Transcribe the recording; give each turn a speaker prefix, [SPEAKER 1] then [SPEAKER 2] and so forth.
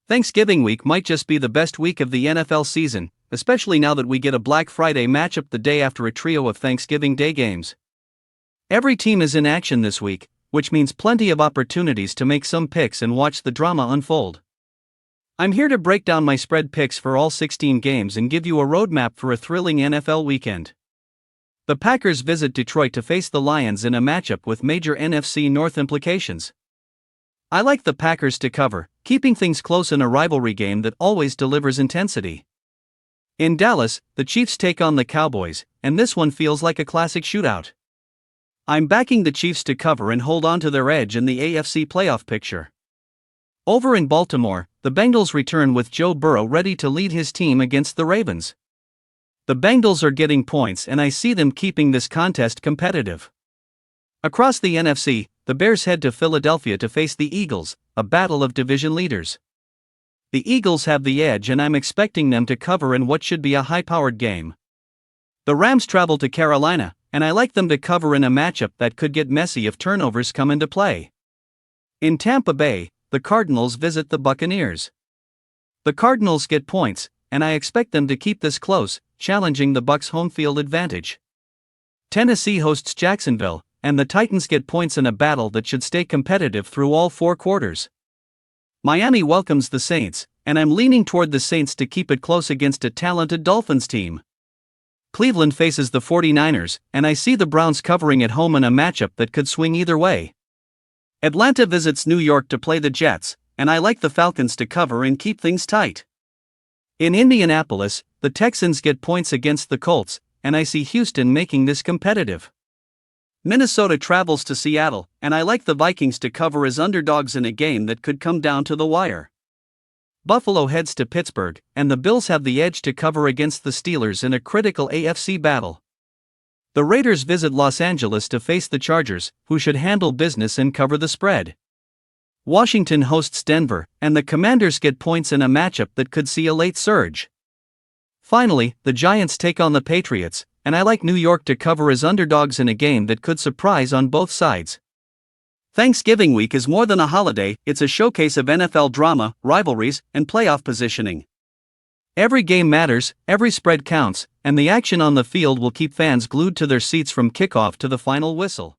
[SPEAKER 1] Thanksgiving week might just be the best week of the NFL season, especially now that we get a Black Friday matchup the day after a trio of Thanksgiving Day games. Every team is in action this week, which means plenty of opportunities to make some picks and watch the drama unfold. I'm here to break down my spread picks for all 16 games and give you a roadmap for a thrilling NFL weekend. The Packers visit Detroit to face the Lions in a matchup with major NFC North implications. I like the Packers to cover, keeping things close in a rivalry game that always delivers intensity. In Dallas, the Chiefs take on the Cowboys, and this one feels like a classic shootout. I'm backing the Chiefs to cover and hold on to their edge in the AFC playoff picture. Over in Baltimore, the Bengals return with Joe Burrow ready to lead his team against the Ravens. The Bengals are getting points and I see them keeping this contest competitive. Across the NFC, the Bears head to Philadelphia to face the Eagles, a battle of division leaders. The Eagles have the edge and I'm expecting them to cover in what should be a high-powered game. The Rams travel to Carolina, and I like them to cover in a matchup that could get messy if turnovers come into play. In Tampa Bay, the Cardinals visit the Buccaneers. The Cardinals get points, and I expect them to keep this close, challenging the Bucs' home field advantage. Tennessee hosts Jacksonville, and the Titans get points in a battle that should stay competitive through all four quarters. Miami welcomes the Saints, and I'm leaning toward the Saints to keep it close against a talented Dolphins team. Cleveland faces the 49ers, and I see the Browns covering at home in a matchup that could swing either way. Atlanta visits New York to play the Jets, and I like the Falcons to cover and keep things tight. In Indianapolis, the Texans get points against the Colts, and I see Houston making this competitive. Minnesota travels to Seattle, and I like the Vikings to cover as underdogs in a game that could come down to the wire. Buffalo heads to Pittsburgh, and the Bills have the edge to cover against the Steelers in a critical AFC battle. The Raiders visit Los Angeles to face the Chargers, who should handle business and cover the spread. Washington hosts Denver, and the Commanders get points in a matchup that could see a late surge. Finally, the Giants take on the Patriots, and I like New York to cover as underdogs in a game that could surprise on both sides. Thanksgiving week is more than a holiday, it's a showcase of NFL drama, rivalries, and playoff positioning. Every game matters, every spread counts, and the action on the field will keep fans glued to their seats from kickoff to the final whistle.